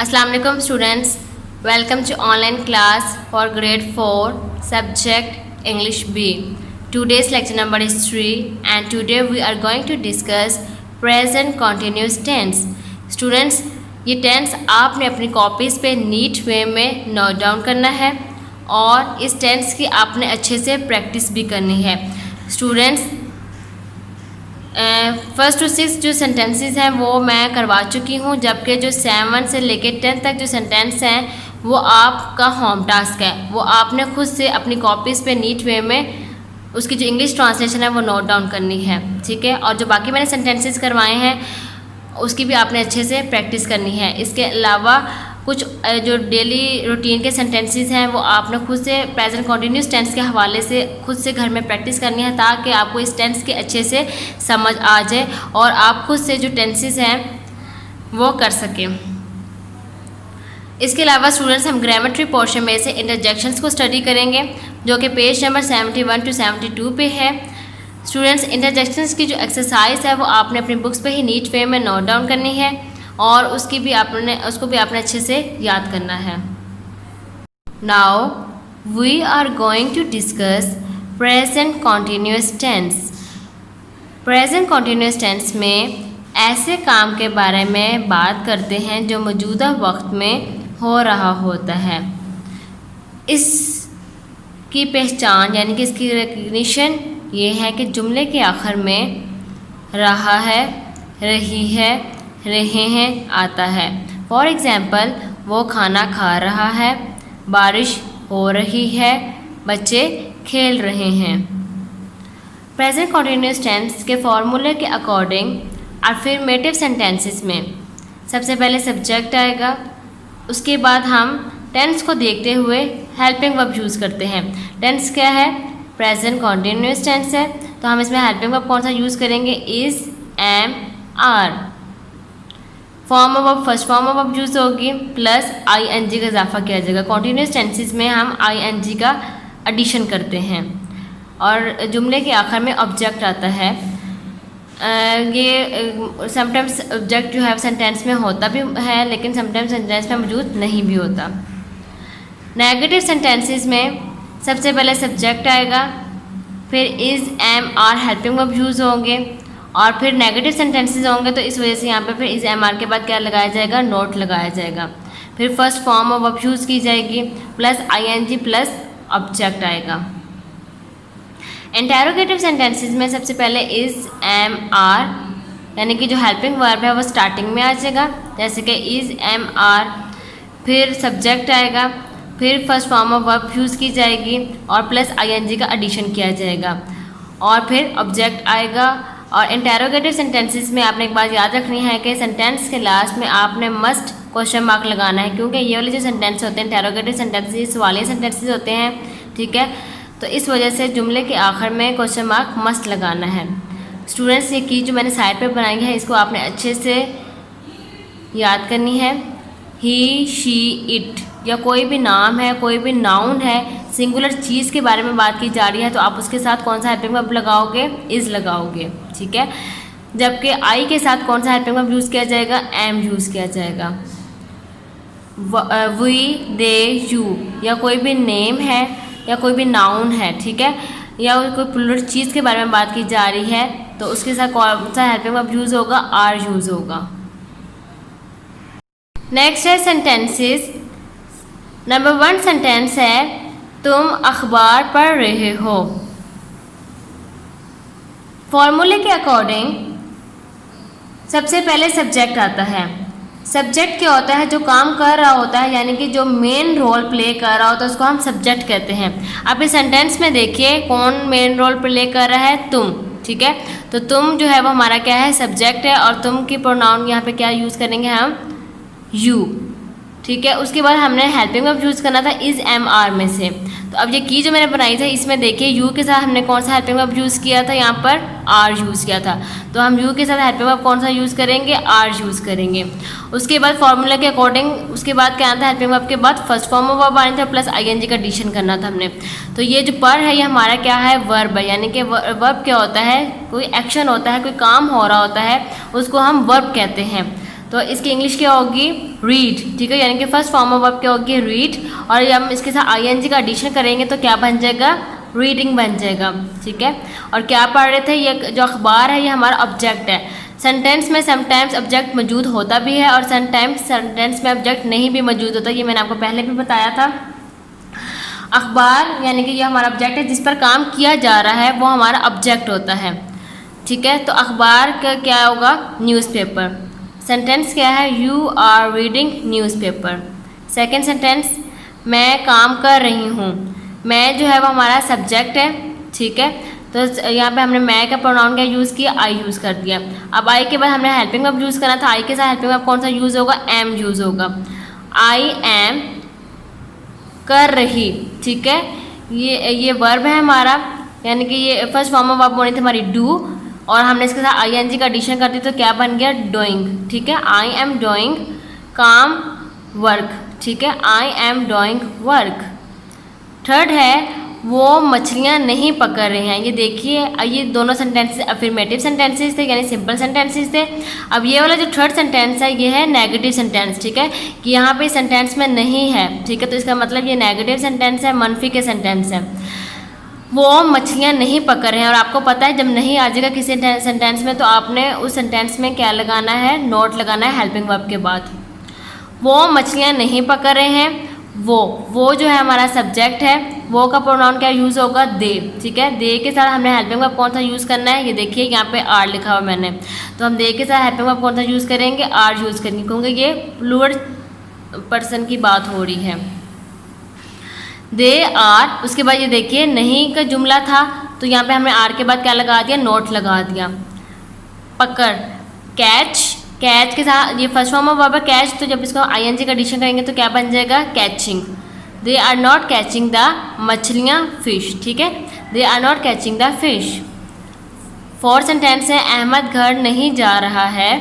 अस्सलाम वालेकुम students, welcome to online class for grade 4 subject English B. Today's lecture number is 3 and today we are going to discuss present continuous tense. Students, ये tense आपने अपनी copies पे NEET वे में note down करना है और इस टेंस की आपने अच्छे से प्रैक्टिस भी करनी है। स्टूडेंट्स, फर्स्ट टू 6 जो सेंटेंसेस हैं वो मैं करवा चुकी हूँ, जबकि जो 7 से लेके 10 तक जो सेंटेंस हैं वो आपका होम टास्क है। वो आपने खुद से अपनी कॉपीज़ पे नीट वे में उसकी जो इंग्लिश ट्रांसलेशन है वो नोट डाउन करनी है, ठीक है। और जो बाकी मैंने सेंटेंसेस करवाए हैं उसकी भी आपने अच्छे से प्रैक्टिस करनी है। इसके अलावा कुछ जो डेली रूटीन के सेंटेंसेस हैं वो आपने खुद से प्रेजेंट कॉन्टीन्यूस टेंस के हवाले से खुद से घर में प्रैक्टिस करनी है, ताकि आपको इस टेंस के अच्छे से समझ आ जाए और आप खुद से जो टेंसेस हैं वो कर सकें। इसके अलावा स्टूडेंट्स, हम ग्रामेट्री पोर्शन में से इंटरजेक्शंस को स्टडी करेंगे, जो कि पेज नंबर 71 to 72 पे है। स्टूडेंट्स, इंटरजेक्शंस की जो एक्सरसाइज है वो आपने अपनी बुक्स पे ही नीट वे में नोट डाउन करनी है और उसको भी आपने अच्छे से याद करना है। Now we are going to discuss present continuous tense. Present continuous tense में ऐसे काम के बारे में बात करते हैं जो मौजूदा वक्त में हो रहा होता है। इसकी पहचान यानी कि इसकी रिकग्निशन ये है कि जुमले के आखिर में रहा है, रही है, रहे हैं आता है। फॉर एग्ज़ाम्पल, वो खाना खा रहा है, बारिश हो रही है, बच्चे खेल रहे हैं। प्रेजेंट कॉन्टीन्यूस टेंस के फॉर्मूले के अकॉर्डिंग अफर्मेटिव सेंटेंसेस में सबसे पहले सब्जेक्ट आएगा, उसके बाद हम टेंस को देखते हुए हेल्पिंग वर्ब यूज़ करते हैं। टेंस क्या है? प्रेजेंट कॉन्टीन्यूस टेंस है, तो हम इसमें हेल्पिंग वर्ब कौन सा यूज़ करेंगे? Is, am, are. Form of verb, first form of verb use होगी प्लस आईएनजी का इजाफा किया जाएगा। कॉन्टीन्यूस टेंसेस में हम आईएनजी का एडिशन करते हैं और जुमले के आखिर में ऑब्जेक्ट आता है। ये समटाइम्स ऑब्जेक्ट जो है सेंटेंस में होता भी है, लेकिन समटाइम्स सेंटेंस में मौजूद नहीं भी होता। नेगेटिव सेंटेंसेस में सबसे पहले सब्जेक्ट आएगा, फिर is, am, are helping verb use होंगे और फिर नेगेटिव सेंटेंसेस होंगे, तो इस वजह से यहाँ पे फिर इज़, एम, आर के बाद क्या लगाया जाएगा? नोट लगाया जाएगा। फिर first form of verb use की जाएगी प्लस आईएनजी प्लस ऑब्जेक्ट आएगा। इंटेरोगेटिव सेंटेंसेस में सबसे पहले इज़, एम, आर यानी कि जो हेल्पिंग वर्ब है वो स्टार्टिंग में आ जाएगा, जैसे कि इज़, एम, आर, फिर सब्जेक्ट आएगा, फिर first form of verb use की जाएगी और प्लस आईएनजी का एडिशन किया जाएगा और फिर ऑब्जेक्ट आएगा। और इंटेरोगेटिव सेंटेंसेस में आपने एक बात याद रखनी है कि सेंटेंस के लास्ट में आपने मस्ट क्वेश्चन मार्क लगाना है, क्योंकि ये वाले जो सेंटेंस होते हैं इंटेरोगेटिव सेंटेंसेस, सवालिया सेंटेंसेस होते हैं, ठीक है। तो इस वजह से जुमले के आखिर में क्वेश्चन मार्क मस्ट लगाना है। स्टूडेंट्स, ये की जो मैंने साइड पे बनाई है इसको आपने अच्छे से याद करनी है। ही, शी, इट या कोई भी नाम है, कोई भी नाउन है, सिंगुलर चीज़ के बारे में बात की जा रही है, तो आप उसके साथ कौन सा हेल्पिंग वर्ब लगाओगे? इज़ लगाओगे, ठीक है। जबकि आई के साथ कौन सा हेल्पिंग वर्ब यूज़ किया जाएगा? एम यूज़ किया जाएगा। वी, दे, यू या कोई भी नेम है या कोई भी नाउन है, ठीक है, या कोई प्लूरल चीज़ के बारे में बात की जा रही है, तो उसके साथ कौन सा हेल्पिंग वर्ब यूज़ होगा? आर यूज़ होगा। नेक्स्ट है सेंटेंसेस। नंबर 1 सेंटेंस है, तुम अखबार पढ़ रहे हो। फॉर्मूले के अकॉर्डिंग सबसे पहले सब्जेक्ट आता है। सब्जेक्ट क्या होता है? जो काम कर रहा होता है, यानी कि जो मेन रोल प्ले कर रहा होता है उसको हम सब्जेक्ट कहते हैं। अब इस सेंटेंस में देखिए कौन मेन रोल प्ले कर रहा है? तुम, ठीक है। तो तुम जो है वो हमारा क्या है? सब्जेक्ट है और तुम की प्रोनाउन यहाँ पे क्या यूज़ करेंगे हम? यू, ठीक है। उसके बाद हमने हेल्पिंग वर्ब यूज़ करना था इज़, एम, आर में से। तो अब ये की जो मैंने बनाई थी इसमें देखिए यू के साथ हमने कौन सा हेल्पिंग वर्ब यूज़ किया था? यहाँ पर आर यूज़ किया था, तो हम यू के साथ हेल्पिंग वर्ब कौन सा यूज़ करेंगे? आर यूज़ करेंगे। उसके बाद फॉर्मूला के अकॉर्डिंग उसके बाद क्या आता है? हेल्पिंग वर्ब के बाद फर्स्ट फॉर्म ऑफ वर्ब आना था प्लस आईएनजी का एडिशन करना था हमने। तो ये जो पर है ये हमारा क्या है? वर्ब है, यानी कि वर्ब क्या होता है? कोई एक्शन होता है, कोई काम हो रहा होता है, उसको हम वर्ब कहते हैं। तो इसकी इंग्लिश क्या होगी, रीड, ठीक है, यानी कि फर्स्ट फॉर्म ऑफ वर्ब क्या होगी, रीड, और जब हम इसके साथ आईएनजी का एडिशन करेंगे तो क्या बन जाएगा, रीडिंग बन जाएगा, ठीक है। और क्या पढ़ रहे थे, ये जो अखबार है ये हमारा ऑब्जेक्ट है। सेंटेंस में समटाइम्स ऑब्जेक्ट मौजूद होता भी है और समटाइम्स सेंटेंस में ऑब्जेक्ट नहीं भी मौजूद होता, ये मैंने आपको पहले भी बताया था। अखबार यानी कि ये हमारा ऑब्जेक्ट है, जिस पर काम किया जा रहा है वो हमारा ऑब्जेक्ट होता है, ठीक है। तो अखबार का क्या होगा, न्यूज़पेपर। सेंटेंस क्या है, you are reading newspaper. Second sentence, मैं काम कर रही हूँ। मैं जो है वो हमारा सब्जेक्ट है, ठीक है। तो यहाँ पे हमने मैं का प्रोनाउन क्या यूज़ किया, आई यूज़ कर दिया। अब आई के बाद हमने हेल्पिंग वर्ब यूज़ करना था, आई के साथ हेल्पिंग वर्ब कौन सा यूज़ होगा, एम यूज़ होगा। आई एम कर रही, ठीक है, ये वर्ब है हमारा, यानी कि ये फर्स्ट फॉर्म ऑफ वर्ब होनी थी हमारी डू, और हमने इसके साथ आईएनजी का एडिशन कर दी तो क्या बन गया, डूइंग, ठीक है। आई एम डूइंग काम वर्क, ठीक है, I am doing work. Third है, वो मछलियाँ नहीं पकड़ रहे हैं। ये देखिए, ये दोनों सेंटेंसेस अफर्मेटिव सेंटेंसेस थे, यानी सिंपल सेंटेंसेस थे। अब ये वाला जो थर्ड सेंटेंस है ये है नेगेटिव सेंटेंस, ठीक है, कि यहाँ पे सेंटेंस में नहीं है, ठीक है। तो इसका मतलब ये नेगेटिव सेंटेंस है, मनफी के सेंटेंस है। वो मछलियाँ नहीं पकड़ रहे हैं, और आपको पता है जब नहीं आ जाएगा किसी सेंटेंस में तो आपने उस सेंटेंस में क्या लगाना है, नोट लगाना है हेल्पिंग वर्ब के बाद। वो मछलियाँ नहीं पकड़ रहे हैं, वो जो है हमारा सब्जेक्ट है, वो का प्रोनाउन क्या यूज़ होगा, दे, ठीक है। दे के साथ हमने हेल्पिंग वर्ब कौन सा यूज़ करना है, ये देखिए यहाँ पे आर लिखा हुआ मैंने, तो हम दे के साथ हेल्पिंग वर्ब कौन सा यूज़ करेंगे, आर यूज़ करेंगे, क्योंकि ये प्लूरल पर्सन की बात हो रही है। दे आर, उसके बाद ये देखिए नहीं का जुमला था तो यहाँ पे हमने आर के बाद क्या लगा दिया, नोट लगा दिया। पकड़, कैच, कैच के साथ ये फर्स्ट फॉर्म ऑफ वर्ब है कैच, तो जब इसको आईएनजी का एडिशन करेंगे तो क्या बन जाएगा, catching. They are not catching the मछलियाँ, फिश, ठीक है, they are not catching the fish. Fourth sentence है, अहमद घर नहीं जा रहा है।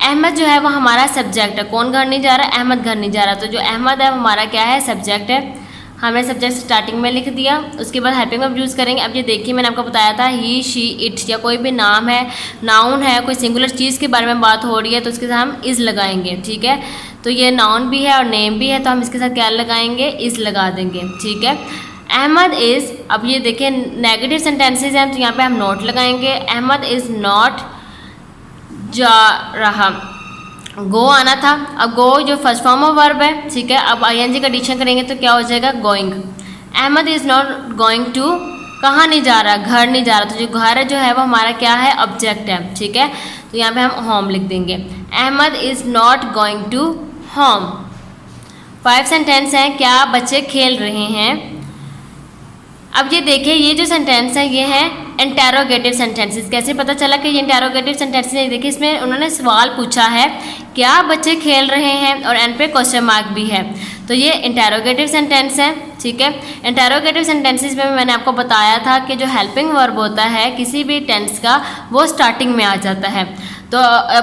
अहमद जो है वो हमारा सब्जेक्ट है, कौन घर नहीं जा रहा है, अहमद घर नहीं जा रहा, तो जो अहमद है वो हमारा क्या है, सब्जेक्ट है। हमने सब्जेक्ट स्टार्टिंग में लिख दिया, उसके बाद हेल्पिंग वर्ब यूज़ करेंगे। अब ये देखिए मैंने आपको बताया था ही, शी, इट, या कोई भी नाम है, नाउन है, कोई सिंगुलर चीज़ के बारे में बात हो रही है तो उसके साथ हम इज़ लगाएंगे, ठीक है। तो ये नाउन भी है और नेम भी है, तो हम इसके साथ क्या लगाएंगे, इज़ लगा देंगे, ठीक है। अहमद इज़, अब ये देखिए नेगेटिव सेंटेंसेज हैं तो यहाँ पे हम नोट लगाएंगे। अहमद इज़ नॉट जा रहा, गो आना था, अब गो जो फर्स्ट फॉर्म ऑफ वर्ब है, ठीक है। अब आईएनजी का एडिशन करेंगे तो क्या हो जाएगा, going. Ahmad is not going to, कहाँ नहीं जा रहा, घर नहीं जा रहा, तो जो घर जो है वो हमारा क्या है, ऑब्जेक्ट है, ठीक है। तो यहाँ पे हम होम लिख देंगे। Ahmad is not going to home. 5 sentence हैं, क्या बच्चे खेल रहे हैं। अब ये देखिए ये जो सेंटेंस है ये है इंटेरोगेटिव सेंटेंसेस। कैसे पता चला कि ये इंटेरोगेटिव सेंटेंसेस है, देखिए इसमें उन्होंने सवाल पूछा है क्या बच्चे खेल रहे हैं, और एंड पे क्वेश्चन मार्क भी है, तो ये इंटेरोगेटिव सेंटेंस है, ठीक है। इंटेरोगेटिव सेंटेंसेस में मैंने आपको बताया था कि जो हेल्पिंग वर्ब होता है किसी भी टेंस का वो स्टार्टिंग में आ जाता है। तो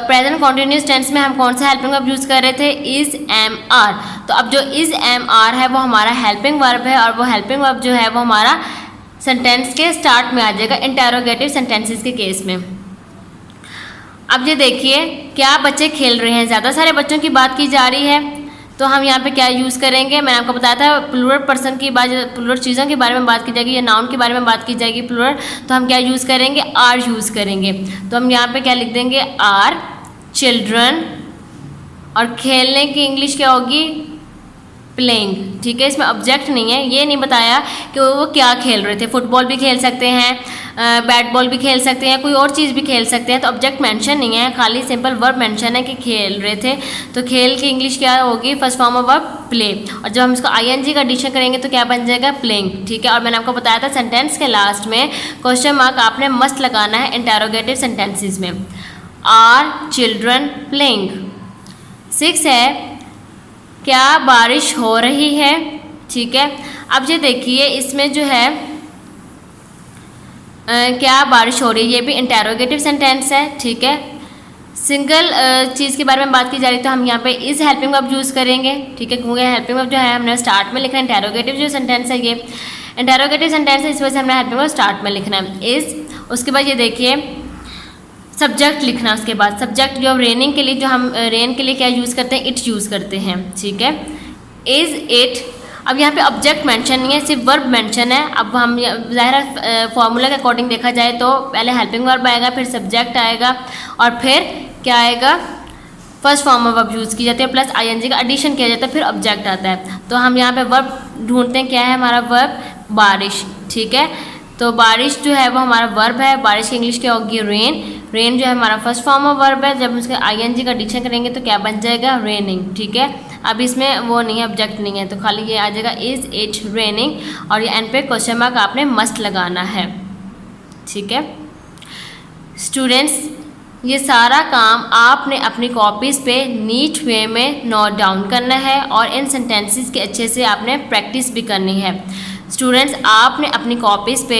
प्रेजेंट कॉन्टिन्यूस टेंस में हम कौन सा हेल्पिंग वर्ब यूज़ कर रहे थे, इज़, एम, आर। तो अब जो इज़, एम, आर है वो हमारा हेल्पिंग वर्ब है, और वो हेल्पिंग वर्ब जो है वो हमारा सेंटेंस के स्टार्ट में आ जाएगा इंटेरोगेटिव सेंटेंसेस के केस में। अब ये देखिए क्या बच्चे खेल रहे हैं, ज़्यादा सारे बच्चों की बात की जा रही है, तो हम यहाँ पे क्या यूज़ करेंगे, मैंने आपको बताया था प्लूरल पर्सन की बात, प्लूरल चीज़ों के बारे में बात की जाएगी या नाउन के बारे में बात की जाएगी प्लूरल, तो हम क्या यूज़ करेंगे, आर यूज़ करेंगे। तो हम यहाँ पे क्या लिख देंगे, आर चिल्ड्रन, और खेलने की इंग्लिश क्या होगी, प्लेइंग, ठीक है। इसमें ऑब्जेक्ट नहीं है, ये नहीं बताया कि वो क्या खेल रहे थे, फुटबॉल भी खेल सकते हैं, बैट बॉल भी खेल सकते हैं, कोई और चीज़ भी खेल सकते हैं, तो ऑब्जेक्ट मेंशन नहीं है, खाली सिंपल वर्ब मेंशन है कि खेल रहे थे। तो खेल की इंग्लिश क्या होगी, first form of verb play, और जब हम इसको आईएनजी का एडिशन करेंगे तो क्या बन जाएगा, प्लेइंग, ठीक है। और मैंने आपको बताया था सेंटेंस के लास्ट में क्वेश्चन मार्क आपने मस्ट लगाना है इंटेरोगेटिव सेंटेंसेज में, आर चिल्ड्रन प्लेइंग। 6 है क्या बारिश हो रही है, ठीक है। अब ये देखिए इसमें जो है क्या बारिश हो रही है, ये भी इंटेरोगेटिव सेंटेंस है, ठीक है। सिंगल चीज़ के बारे में बात की जा रही है तो हम यहाँ पे इज़ हेल्पिंग वर्ब यूज़ करेंगे, ठीक है, क्योंकि हेल्पिंग वर्ब जो है हमने स्टार्ट में लिखना है। इंटेरोगेटिव जो सेंटेंस है ये इंटेरोगेटिव सेंटेंस है, इस वजह से हमने हेल्पिंग वर्ब स्टार्ट में लिखना है, इज़। उसके बाद ये देखिए सब्जेक्ट लिखना, उसके बाद सब्जेक्ट जो रेनिंग के लिए, जो हम रेन के लिए क्या यूज़ करते हैं, इट यूज़ करते हैं, ठीक है। इज़ इट, अब यहाँ पे ऑब्जेक्ट मेंशन नहीं है, सिर्फ वर्ब मेंशन है। अब हम ज़ाहिर फॉर्मूला के अकॉर्डिंग देखा जाए तो पहले हेल्पिंग वर्ब आएगा, फिर सब्जेक्ट आएगा और फिर क्या आएगा, first form of verb use की जाती है, प्लस आईएनजी का एडिशन किया जाता है, फिर ऑब्जेक्ट आता है। तो हम यहाँ पे वर्ब ढूंढते हैं, क्या है हमारा वर्ब, बारिश, ठीक है। तो बारिश जो है वो हमारा वर्ब है, बारिश की इंग्लिश क्या होगी, रेन। रेन जो है हमारा फर्स्ट फॉर्म ऑफ वर्ब है, जब उसके आईएनजी का एडिशन करेंगे तो क्या बन जाएगा, रेनिंग, ठीक है। अब इसमें वो नहीं है, ऑब्जेक्ट नहीं है, तो खाली ये आ जाएगा इज़ इट रेनिंग, और ये एंड पे क्वेश्चन मार्क आपने मस्ट लगाना है, ठीक है। स्टूडेंट्स, ये सारा काम आपने अपनी कॉपीज़ पे नीट वे में नोट डाउन करना है और इन सेंटेंसेस के अच्छे से आपने प्रैक्टिस भी करनी है। स्टूडेंट्स, आपने अपनी कॉपीज़ पे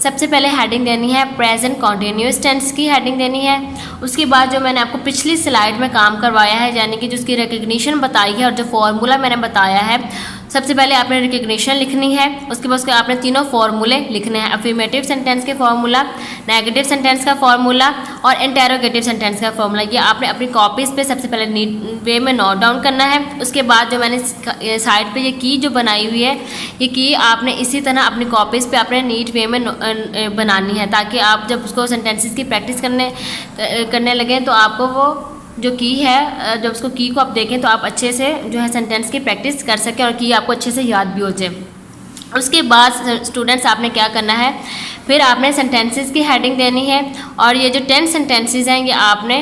सबसे पहले हेडिंग देनी है प्रेजेंट कॉन्टिन्यूस टेंस की हेडिंग देनी है। उसके बाद जो मैंने आपको पिछली स्लाइड में काम करवाया है, यानी कि जो उसकी रिकग्निशन बताई है और जो फॉर्मूला मैंने बताया है, सबसे पहले आपने रिकग्निशन लिखनी है, उसके बाद उसके आपने तीनों फार्मूले लिखने हैं, अफर्मेटिव सेंटेंस के फार्मूला, नेगेटिव सेंटेंस का फार्मूला और इंटेरोगेटिव सेंटेंस का फार्मूला। ये आपने अपनी कॉपीज़ पे सबसे पहले नीट वे में नोट डाउन करना है। उसके बाद जो मैंने साइड पे ये की जो बनाई हुई है, ये की आपने इसी तरह अपनी कॉपीज़ पे अपने नीट वे में बनानी है, ताकि आप जब उसको सेंटेंसेस की प्रैक्टिस करने लगें तो आपको वो जो की है, जब उसको की को आप देखें तो आप अच्छे से जो है सेंटेंस की प्रैक्टिस कर सकें और की आपको अच्छे से याद भी हो जाए। उसके बाद स्टूडेंट्स आपने क्या करना है, फिर आपने सेंटेंसेस की हेडिंग देनी है और ये जो 10 सेंटेंसेस हैं ये आपने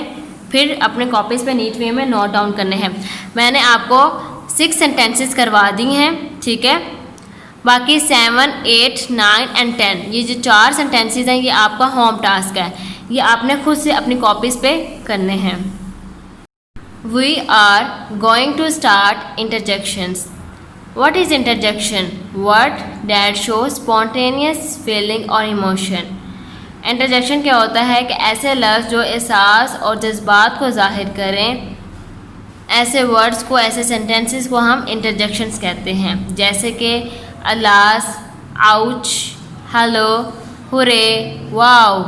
फिर अपने कॉपीज़ पे नीट वे में नोट डाउन करने हैं। मैंने आपको 6 सेंटेंसेस करवा दी हैं, ठीक है। बाकी 7, 8, 9 एंड 10 ये जो 4 सेंटेंसेस हैं ये आपका होम टास्क है, ये आपने खुद से अपनी कॉपीज़ पे करने हैं। We are going to start interjections. What is interjection? Word that shows spontaneous feeling or emotion. Interjection क्या होता है कि ऐसे लफ्ज़ जो एहसास और जज्बात को ज़ाहिर करें, ऐसे वर्ड्स को, ऐसे सेंटेंसेस को हम इंटरजेक्शंस कहते हैं, जैसे कि alas, ouch, hello, hurray, wow,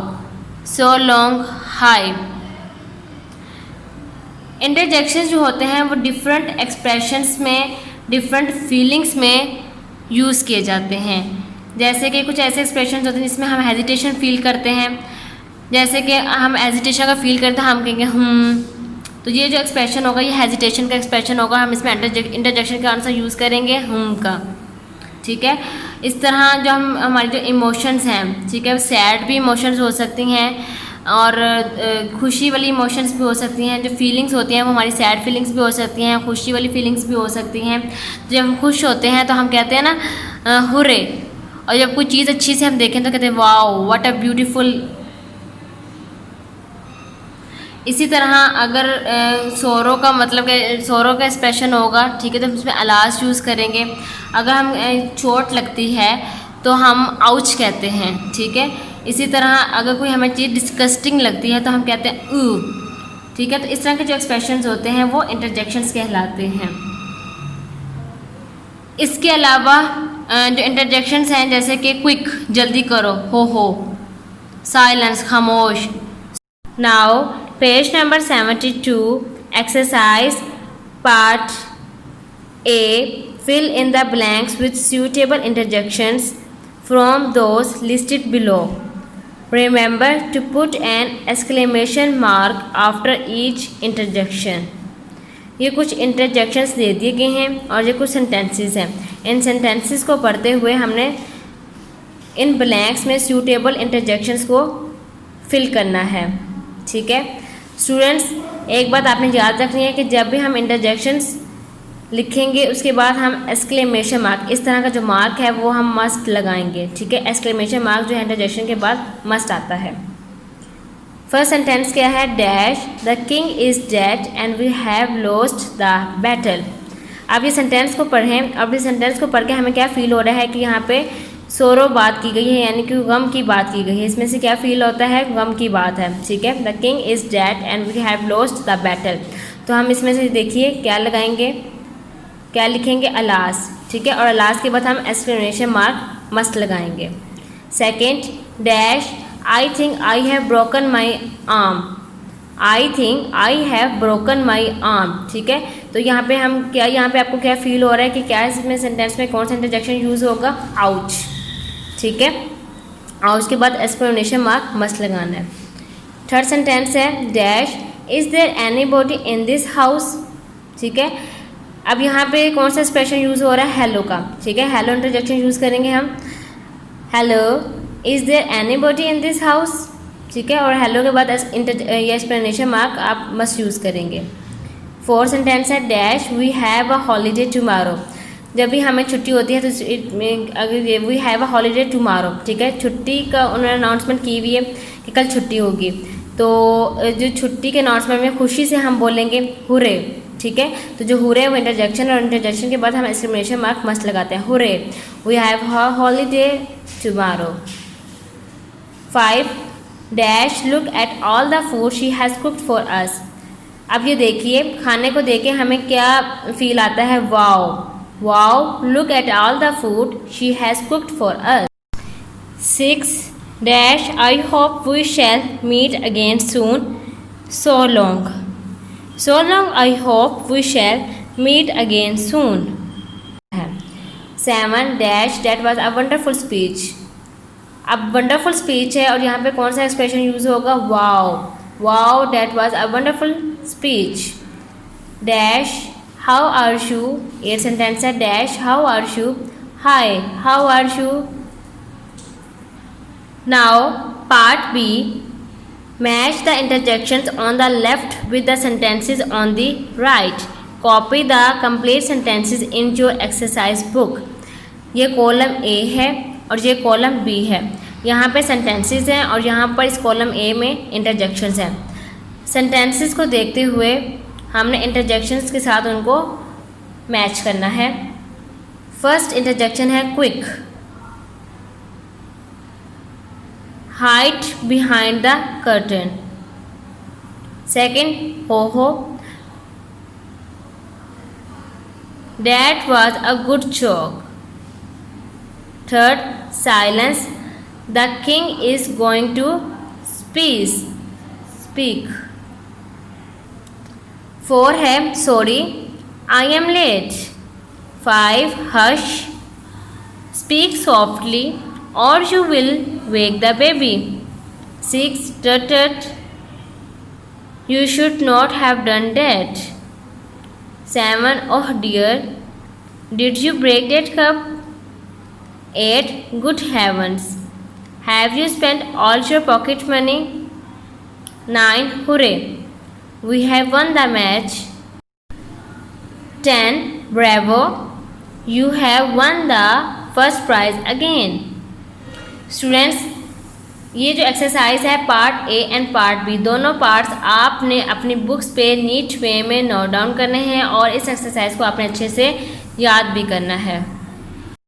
so long, hi. Interjections जो होते हैं वो डिफरेंट एक्सप्रेशंस में, डिफरेंट फीलिंग्स में यूज़ किए जाते हैं। जैसे कि कुछ ऐसे एक्सप्रेशंस होते हैं जिसमें हम हेजिटेशन फील करते हैं, जैसे कि हम हेजिटेशन का फील करते हैं, हम कहेंगे तो ये जो एक्सप्रेशन होगा ये हेजिटेशन का एक्सप्रेशन होगा, हम इसमें इंटरजेक्शन का आंसर यूज़ करेंगे का, ठीक है। इस तरह जो हमारी जो इमोशंस हैं, ठीक है, सैड भी इमोशंस हो सकती हैं और खुशी वाली इमोशंस भी हो सकती हैं। जो फीलिंग्स होती हैं वो हमारी सैड फीलिंग्स भी हो सकती हैं, खुशी वाली फीलिंग्स भी हो सकती हैं। जब हम खुश होते हैं तो हम कहते हैं ना हुरे, और जब कोई चीज़ अच्छी से हम देखें तो कहते हैं वाओ व्हाट अ ब्यूटीफुल। इसी तरह अगर सोरो का मतलब सोरो का एक्सप्रेशन होगा, ठीक है, तो हम उसमें अलास यूज़ करेंगे। अगर हम चोट लगती है तो हम आउच कहते हैं, ठीक है। इसी तरह अगर कोई हमें चीज़ डिस्गस्टिंग लगती है तो हम कहते हैं ऊ, ठीक है। तो इस तरह के जो एक्सप्रेशंस होते हैं वो इंटरजेक्शंस कहलाते हैं। इसके अलावा जो इंटरजेक्शंस हैं जैसे कि क्विक, जल्दी करो, हो, साइलेंस, खामोश। Now page number 72, exercise part A, fill in the blanks with suitable interjections from those listed below. Remember to put an exclamation mark after each interjection. ये कुछ इंटरजेक्शंस दे दिए गए हैं और ये कुछ सेंटेंसेस हैं। इन सेंटेंसेस को पढ़ते हुए हमने इन ब्लैंक्स में सूटेबल इंटरजेक्शंस को फिल करना है, ठीक है। स्टूडेंट्स, एक बात आपने याद रखनी है कि जब भी हम इंटरजेक्शंस लिखेंगे उसके बाद हम एक्सक्लेमेशन मार्क, इस तरह का जो मार्क है वो हम मस्ट लगाएंगे, ठीक है। एक्सक्लेमेशन मार्क जो है इंटरजेक्शन के बाद मस्ट आता है। फर्स्ट सेंटेंस क्या है, dash the king is dead and we have lost the battle. अब ये सेंटेंस को पढ़ें। अब इस सेंटेंस को पढ़ के हमें क्या फील हो रहा है कि यहाँ पे सोरो बात की गई है, यानी कि गम की बात की गई है। इसमें से क्या फील होता है, गम की बात है, ठीक है। The king is dead and we have lost the battle. तो हम इसमें से देखिए क्या लगाएंगे, क्या लिखेंगे, अलास, ठीक है। और अलास के बाद हम एक्सक्लेमेशन मार्क मस्ट लगाएंगे। Second, dash I think I have broken my arm, I think I have broken my arm, ठीक है। तो यहाँ पे हम क्या, यहाँ पे आपको क्या फील हो रहा है कि क्या इसमें सेंटेंस में कौन सा इंटरजेक्शन यूज़ होगा, आउच, ठीक है। और उसके बाद एक्सक्लेमेशन मार्क मस्ट लगाना है। थर्ड सेंटेंस है dash is there anybody in this house, ठीक है। अब यहाँ पे कौन सा एक्सप्रेशन यूज़ हो रहा है, हेलो का, ठीक है। हेलो इंटरजेक्शन यूज़ करेंगे हम, hello is there anybody in this house, ठीक है। और हेलो के बाद ये एक्सप्लेनेशन मार्क आप मस्ट यूज़ करेंगे। फोर्थ सेंटेंस है dash we have a holiday tomorrow, जब भी हमें छुट्टी होती है तो अगर we have a holiday tomorrow, ठीक है, छुट्टी का उन्होंने अनाउंसमेंट की हुई है कि कल छुट्टी होगी, तो जो छुट्टी के अनाउंसमेंट में खुशी से हम बोलेंगे हुरे, ठीक है। तो जो हुरे वो इंटरजेक्शन, और इंटरजेक्शन के बाद हम एक्सक्लेमेशन मार्क मस्ट लगाते हैं, hurray we have a holiday tomorrow. 5 dash look at all the food she has cooked for us, अब ये देखिए खाने को देख के हमें क्या फील आता है, wow, wow look at all the food she has cooked for us. 6 dash I hope we shall meet again soon, so long, so long I hope we shall meet again soon. 7 dash that was a wonderful speech, अब wonderful speech है और यहाँ पे कौन सा expression use होगा, wow, wow that was a wonderful speech. Dash how are you, ये sentence है dash how are you, hi how are you. Now part B, match the interjections on the left with the sentences on the right. Copy the complete sentences in your exercise book. ये column A है और ये column B है, यहाँ पे sentences हैं और यहाँ पर इस कॉलम A में interjections हैं। sentences को देखते हुए हमने interjections के साथ उनको मैच करना है। फर्स्ट interjection है quick, hide behind the curtain. Second, ho ho, that was a good joke. Third, silence, the king is going to speak. 4 है sorry, I am late. 5, hush, speak softly or you will wake the baby. 6, tut tut, you should not have done that. 7, oh dear, did you break that cup? 8, good heavens, have you spent all your pocket money? 9, hooray, we have won the match. 10, bravo, you have won the first prize again. Students, ये जो exercise है part A and part B, दोनों parts आपने अपनी books पे NEET वे में note down करने हैं और इस एक्सरसाइज को आपने अच्छे से याद भी करना है।